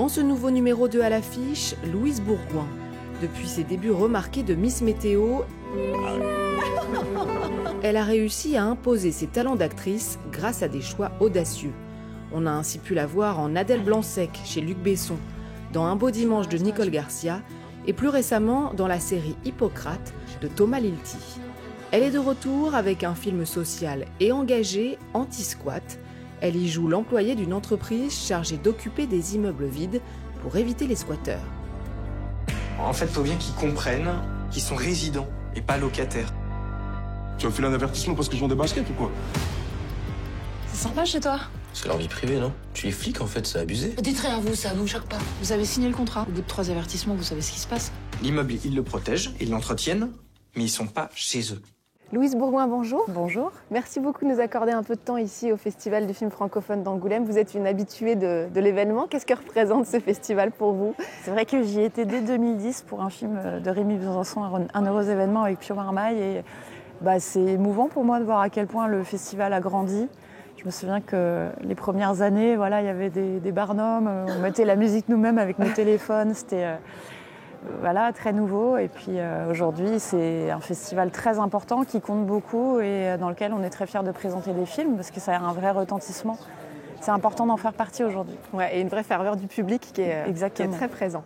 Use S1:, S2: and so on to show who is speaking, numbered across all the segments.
S1: Dans ce nouveau numéro de À l'affiche, Louise Bourgoin. Depuis ses débuts remarqués de Miss Météo, elle a réussi à imposer ses talents d'actrice grâce à des choix audacieux. On a ainsi pu la voir en Adèle Blanc-Sec chez Luc Besson, dans Un beau dimanche de Nicole Garcia et plus récemment dans la série Hippocrate de Thomas Lilti. Elle est de retour avec un film social et engagé, Anti-Squat. Elle y joue l'employée d'une entreprise chargée d'occuper des immeubles vides pour éviter les squatteurs.
S2: En fait, il faut bien qu'ils comprennent qu'ils sont résidents et pas locataires.
S3: Tu vas me filer un avertissement parce que je vends des baskets ou quoi?
S4: C'est sympa chez toi.
S5: C'est leur vie privée, non? Tu es flic, en fait, c'est abusé.
S4: Dites rien à vous, ça vous choque pas. Vous avez signé le contrat. Au bout de 3 avertissements, vous savez ce qui se passe.
S2: L'immeuble, ils le protègent, ils l'entretiennent, mais ils sont pas chez eux.
S1: Louise Bourgoin, bonjour.
S6: Bonjour.
S1: Merci beaucoup de nous accorder un peu de temps ici au Festival du film francophone d'Angoulême. Vous êtes une habituée de l'événement. Qu'est-ce que représente ce festival pour vous?
S6: C'est vrai que j'y étais dès 2010 pour un film de Rémi Besançon, Un heureux événement avec Pio Marmaille. Et c'est émouvant pour moi de voir à quel point le festival a grandi. Je me souviens que les premières années, il y avait des barnums, on mettait la musique nous-mêmes avec nos téléphones. C'était très nouveau. Et puis aujourd'hui, c'est un festival très important qui compte beaucoup et dans lequel on est très fiers de présenter des films parce que ça a un vrai retentissement. C'est important d'en faire partie aujourd'hui.
S1: Ouais, et une vraie ferveur du public qui est très présent.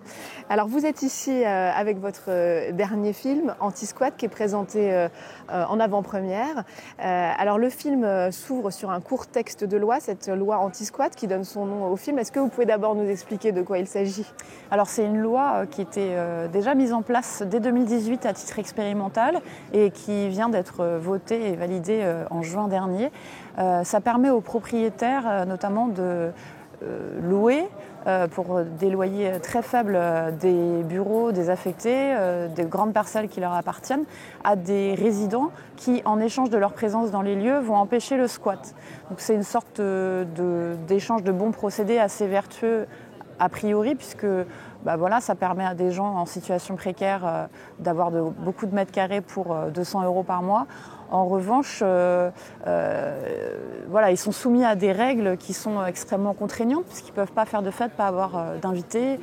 S1: Alors vous êtes ici avec votre dernier film, Anti-Squat, qui est présenté en avant-première. Alors le film s'ouvre sur un court texte de loi, cette loi Anti-Squat qui donne son nom au film. Est-ce que vous pouvez d'abord nous expliquer de quoi il s'agit?
S6: Alors c'est une loi qui était déjà mise en place dès 2018 à titre expérimental et qui vient d'être votée et validée en juin dernier. Ça permet aux propriétaires notamment de louer pour des loyers très faibles des bureaux désaffectés, des grandes parcelles qui leur appartiennent, à des résidents qui, en échange de leur présence dans les lieux, vont empêcher le squat. Donc c'est une sorte d'échange de bons procédés assez vertueux a priori, puisque ça permet à des gens en situation précaire d'avoir beaucoup de mètres carrés pour 200 € par mois. En revanche, ils sont soumis à des règles qui sont extrêmement contraignantes, puisqu'ils ne peuvent pas faire de fête, pas avoir d'invités,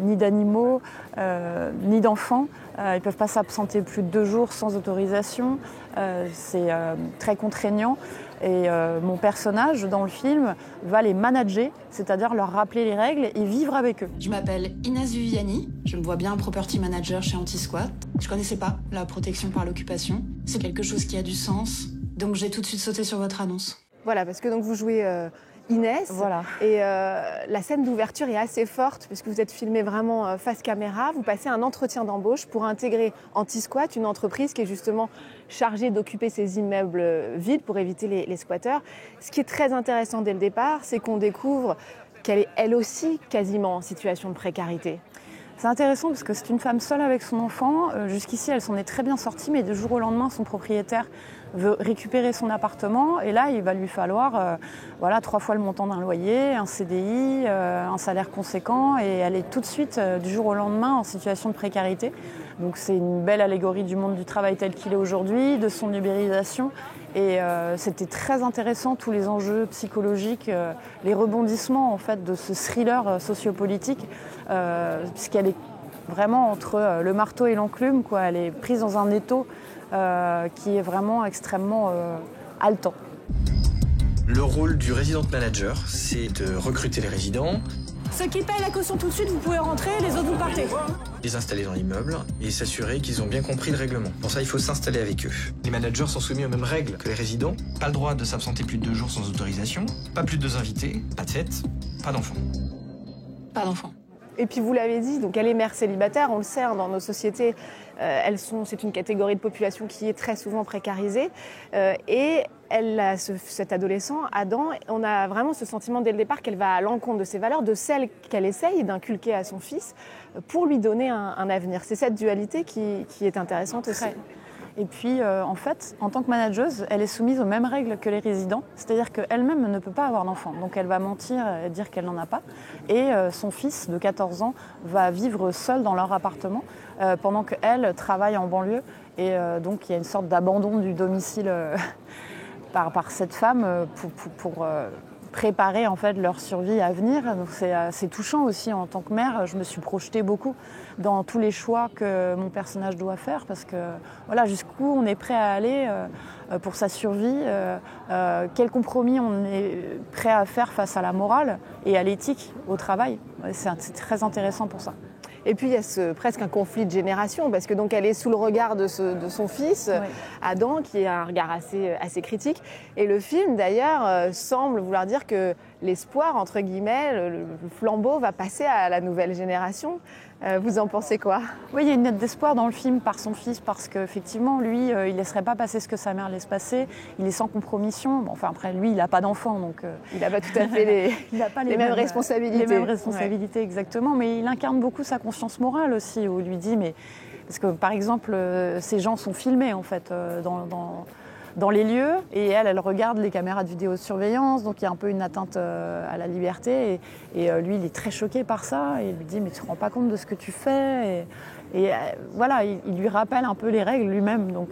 S6: ni d'animaux, ni d'enfants. Ils ne peuvent pas s'absenter plus de 2 jours sans autorisation. C'est très contraignant. Et mon personnage dans le film va les manager, c'est-à-dire leur rappeler les règles et vivre avec eux.
S4: Je m'appelle Inès Viviani, je me vois bien property manager chez Anti-Squat. Je connaissais pas la protection par l'occupation. C'est quelque chose qui a du sens, donc j'ai tout de suite sauté sur votre annonce.
S1: Voilà, parce que donc vous jouez Inès,
S6: voilà.
S1: Et la scène d'ouverture est assez forte puisque vous êtes filmé vraiment face caméra. Vous passez un entretien d'embauche pour intégrer Anti-Squat, une entreprise qui est justement chargée d'occuper ces immeubles vides pour éviter les squatteurs. Ce qui est très intéressant dès le départ, c'est qu'on découvre qu'elle est elle aussi quasiment en situation de précarité.
S6: C'est intéressant parce que c'est une femme seule avec son enfant. Jusqu'ici, elle s'en est très bien sortie, mais du jour au lendemain, son propriétaire veut récupérer son appartement. Et là, il va lui falloir 3 fois le montant d'un loyer, un CDI, un salaire conséquent. Et elle est tout de suite, du jour au lendemain, en situation de précarité. Donc c'est une belle allégorie du monde du travail tel qu'il est aujourd'hui, de son ubérisation. Et c'était très intéressant, tous les enjeux psychologiques, les rebondissements en fait, de ce thriller sociopolitique, puisqu'elle est vraiment entre le marteau et l'enclume, quoi. Elle est prise dans un étau qui est vraiment extrêmement haletant.
S2: Le rôle du resident manager, c'est de recruter les résidents,
S7: ceux qui payent la caution tout de suite, vous pouvez rentrer, les autres, vous partez.
S2: les installer dans l'immeuble et s'assurer qu'ils ont bien compris le règlement. Pour ça, il faut s'installer avec eux. Les managers sont soumis aux mêmes règles que les résidents. Pas le droit de s'absenter plus de 2 jours sans autorisation, pas plus de 2 invités, pas de fête, pas d'enfants.
S4: Pas d'enfants.
S1: Et puis vous l'avez dit, donc elle est mère célibataire, on le sait, dans nos sociétés, c'est une catégorie de population qui est très souvent précarisée. Et elle a cet adolescent, Adam, on a vraiment ce sentiment dès le départ qu'elle va à l'encontre de ses valeurs, de celles qu'elle essaye d'inculquer à son fils pour lui donner un avenir. C'est cette dualité qui est intéressante aussi.
S6: Et puis, en fait, en tant que manageuse, elle est soumise aux mêmes règles que les résidents, c'est-à-dire qu'elle-même ne peut pas avoir d'enfant. Donc elle va mentir et dire qu'elle n'en a pas. Et son fils de 14 ans va vivre seul dans leur appartement pendant qu'elle travaille en banlieue. Et donc il y a une sorte d'abandon du domicile par cette femme préparer en fait leur survie à venir. Donc c'est touchant aussi en tant que mère. Je me suis projetée beaucoup dans tous les choix que mon personnage doit faire parce que voilà, jusqu'où on est prêt à aller pour sa survie, quel compromis on est prêt à faire face à la morale et à l'éthique au travail. C'est très intéressant pour ça.
S1: Et puis il y a presque un conflit de génération parce que donc elle est sous le regard de son fils, oui. Adam, qui a un regard assez critique. Et le film d'ailleurs semble vouloir dire que l'espoir, entre guillemets, le flambeau va passer à la nouvelle génération. Vous en pensez quoi?
S6: Oui, il y a une note d'espoir dans le film par son fils parce qu'effectivement, lui, il ne laisserait pas passer ce que sa mère laisse passer. Il est sans compromission. Bon, enfin, après, lui, il n'a pas d'enfant, donc...
S1: Il n'a pas tout à fait les mêmes responsabilités.
S6: Les mêmes responsabilités, ouais. Exactement. Mais il incarne beaucoup sa conscience morale aussi, où il lui dit... Parce que, par exemple, ces gens sont filmés, en fait, dans les lieux, et elle regarde les caméras de vidéosurveillance, donc il y a un peu une atteinte à la liberté, et lui, il est très choqué par ça, et il lui dit « mais tu ne te rends pas compte de ce que tu fais ?» Et voilà, il lui rappelle un peu les règles lui-même. Donc,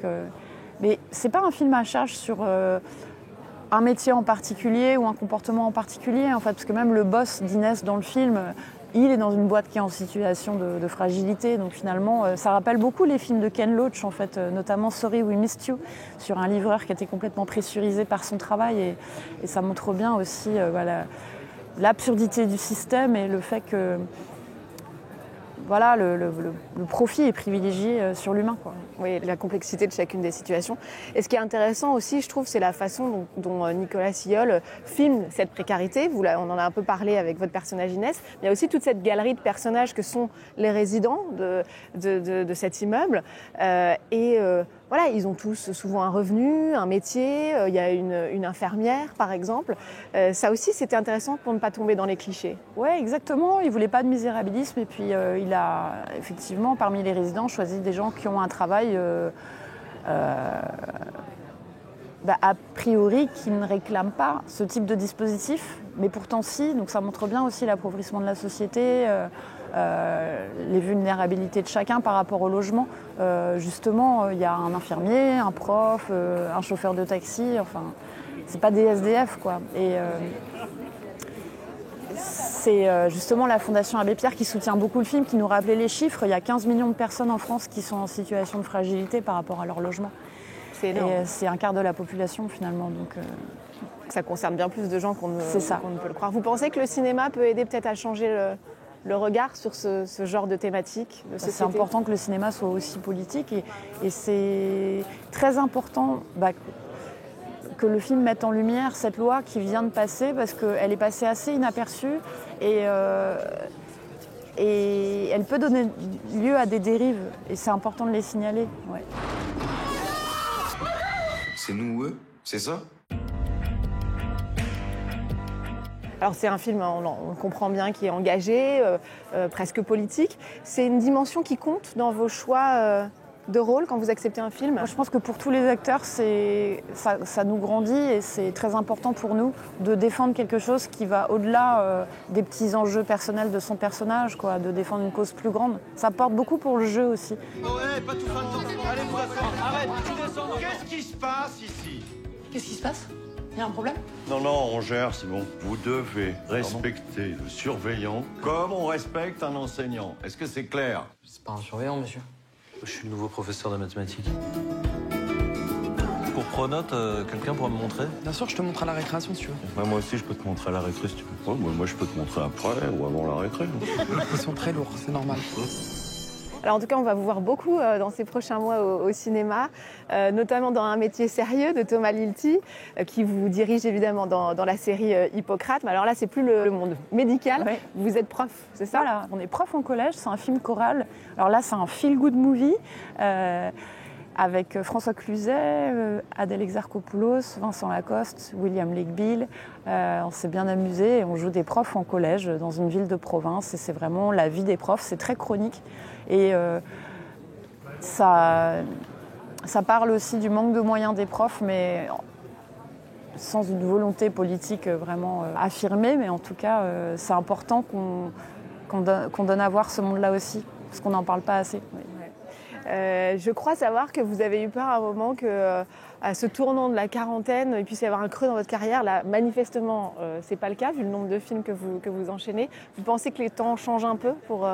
S6: mais ce n'est pas un film à charge sur un métier en particulier ou un comportement en particulier, en fait, parce que même le boss d'Inès dans le film... Il est dans une boîte qui est en situation de fragilité, donc finalement, ça rappelle beaucoup les films de Ken Loach, en fait, notamment Sorry We Missed You, sur un livreur qui était complètement pressurisé par son travail, et ça montre bien aussi voilà, l'absurdité du système et le fait que voilà, le profit est privilégié sur l'humain, quoi.
S1: Oui, la complexité de chacune des situations. Et ce qui est intéressant aussi, je trouve, c'est la façon dont Nicolas Sillol filme cette précarité. On en a un peu parlé avec votre personnage Inès. Il y a aussi toute cette galerie de personnages que sont les résidents de cet immeuble. Voilà, ils ont tous souvent un revenu, un métier. Il y a une infirmière, par exemple. Ça aussi, c'était intéressant pour ne pas tomber dans les clichés.
S6: Oui, exactement. Il ne voulait pas de misérabilisme. Et puis, il a effectivement, parmi les résidents, choisi des gens qui ont un travail a priori qui ne réclament pas ce type de dispositif, mais pourtant si. Donc ça montre bien aussi l'appauvrissement de la société, les vulnérabilités de chacun par rapport au logement. Justement, il y a un infirmier, un prof, un chauffeur de taxi, enfin, c'est pas des SDF, quoi. Et c'est justement la Fondation Abbé Pierre qui soutient beaucoup le film, qui nous rappelait les chiffres. Il y a 15 millions de personnes en France qui sont en situation de fragilité par rapport à leur logement.
S1: C'est énorme.
S6: Et c'est un quart de la population finalement. Donc,
S1: ça concerne bien plus de gens qu'on ne peut le croire. Vous pensez que le cinéma peut aider peut-être à changer le regard sur ce genre de thématique de société?
S6: C'est important que le cinéma soit aussi politique et c'est très important que le film mette en lumière cette loi qui vient de passer parce qu'elle est passée assez inaperçue et elle peut donner lieu à des dérives et c'est important de les signaler. Ouais.
S3: C'est nous ou eux, c'est ça?
S1: Alors c'est un film, on comprend bien, qui est engagé, presque politique. C'est une dimension qui compte dans vos choix de rôle quand vous acceptez un film?
S6: Moi, je pense que pour tous les acteurs, ça nous grandit et c'est très important pour nous de défendre quelque chose qui va au-delà des petits enjeux personnels de son personnage, quoi, de défendre une cause plus grande. Ça porte beaucoup pour le jeu aussi.
S8: Oh ouais, pas tout fin de temps. Allez, vous arrête, tu descends. Qu'est-ce qui se passe ici?
S4: Qu'est-ce qui se passe? Il y a un problème?
S9: Non, on gère, c'est bon. Vous devez respecter le surveillant comme on respecte un enseignant. Est-ce que c'est clair?
S5: C'est pas un surveillant, monsieur. Je suis le nouveau professeur de mathématiques. Pour Pronote, quelqu'un pourra me montrer?
S2: Bien sûr, je te montre à la récréation si tu veux.
S9: Ouais, moi aussi, je peux te montrer à la récré si tu veux. Ouais, moi, je peux te montrer après ou avant la récré.
S2: Ils sont très lourds, c'est normal.
S1: Alors en tout cas, on va vous voir beaucoup dans ces prochains mois au cinéma, notamment dans Un métier sérieux de Thomas Lilti, qui vous dirige évidemment dans la série Hippocrate. Mais alors là, c'est plus le monde médical. Ouais. Vous êtes prof, c'est ça?
S6: Voilà, on est prof en collège, c'est un film choral. Alors là, c'est un feel-good movie avec François Cluzet, Adèle Exarchopoulos, Vincent Lacoste, William Legbill. On s'est bien amusé et on joue des profs en collège dans une ville de province. Et c'est vraiment la vie des profs, c'est très chronique. Et ça parle aussi du manque de moyens des profs, mais sans une volonté politique vraiment affirmée. Mais en tout cas, c'est important qu'on donne à voir ce monde-là aussi, parce qu'on n'en parle pas assez. Oui.
S1: Je crois savoir que vous avez eu peur à un moment que, à ce tournant de la quarantaine, il puisse y avoir un creux dans votre carrière. Là, manifestement, c'est pas le cas, vu le nombre de films que vous enchaînez. Vous pensez que les temps changent un peu pour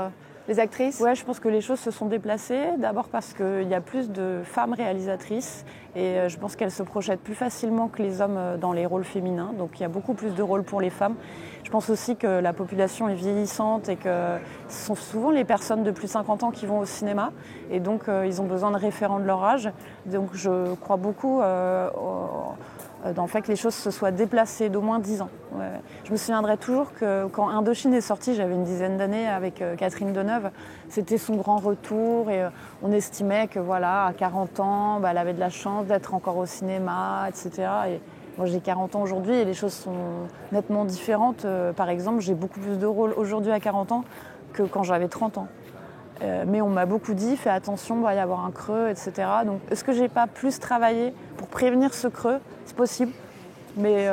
S1: les actrices?
S6: Ouais, je pense que les choses se sont déplacées. D'abord parce qu'il y a plus de femmes réalisatrices et je pense qu'elles se projettent plus facilement que les hommes dans les rôles féminins. Donc il y a beaucoup plus de rôles pour les femmes. Je pense aussi que la population est vieillissante et que ce sont souvent les personnes de plus de 50 ans qui vont au cinéma. Et donc ils ont besoin de référents de leur âge. Donc je crois beaucoup dans le fait que les choses se soient déplacées d'au moins 10 ans. Ouais. Je me souviendrai toujours que quand Indochine est sorti, j'avais une dizaine d'années avec Catherine Deneuve, c'était son grand retour et on estimait que voilà, à 40 ans, elle avait de la chance d'être encore au cinéma, etc. Et moi j'ai 40 ans aujourd'hui et les choses sont nettement différentes. Par exemple, j'ai beaucoup plus de rôles aujourd'hui à 40 ans que quand j'avais 30 ans. Mais on m'a beaucoup dit, fais attention, il va y avoir un creux, etc. Donc, est-ce que j'ai pas plus travaillé pour prévenir ce creux? C'est possible. Mais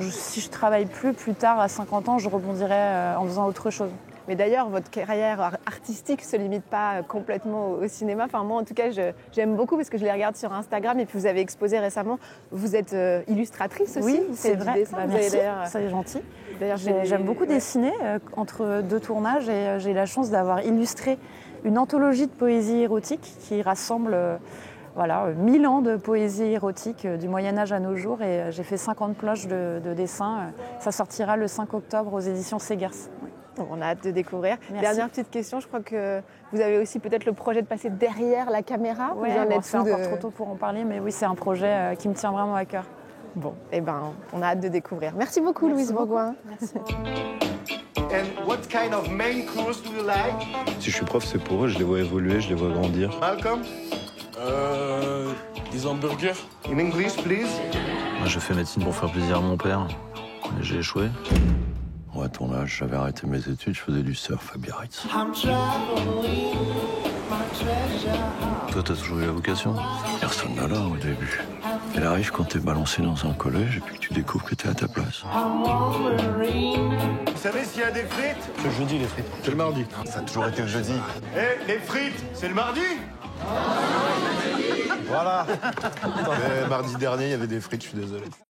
S6: si je travaille plus tard, à 50 ans, je rebondirai en faisant autre chose.
S1: Mais d'ailleurs, votre carrière artistique ne se limite pas complètement au cinéma. Enfin, moi, en tout cas, j'aime beaucoup parce que je les regarde sur Instagram et puis vous avez exposé récemment. Vous êtes illustratrice aussi.
S6: Oui, c'est vrai. Merci,
S1: c'est
S6: gentil. D'ailleurs, j'aime beaucoup dessiner entre deux tournages et j'ai la chance d'avoir illustré une anthologie de poésie érotique qui rassemble 1000 ans de poésie érotique du Moyen-Âge à nos jours et j'ai fait 50 planches de dessin. Ça sortira le 5 octobre aux éditions Segers. Oui.
S1: On a hâte de découvrir.
S6: Merci.
S1: Dernière petite question, je crois que vous avez aussi peut-être le projet de passer derrière la caméra.
S6: Oui, c'est encore trop tôt pour en parler, mais oui, c'est un projet qui me tient vraiment à cœur.
S1: Bon, on a hâte de découvrir. Merci beaucoup, Louise Bourgoin.
S6: Merci.
S8: And what kind of main course do you like?
S10: Si je suis prof, c'est pour eux, je les vois évoluer, je les vois grandir.
S8: Malcolm?
S11: Des hamburgers.
S8: In English, please.
S5: Moi, j'ai fait médecine pour faire plaisir à mon père, mais j'ai échoué.
S10: Moi, à ton âge, j'avais arrêté mes études, je faisais du surf à Biarritz.
S5: Toi, t'as toujours eu la vocation?
S10: Personne n'a là au début. Elle arrive quand t'es balancé dans un collège et puis que tu découvres que t'es à ta place.
S8: Vous savez s'il y a des frites?
S11: C'est le jeudi, les frites.
S10: C'est le mardi.
S3: Ça a toujours été le jeudi.
S8: Eh, les frites, c'est le mardi?
S10: Voilà. Mais mardi dernier, il y avait des frites, je suis désolé.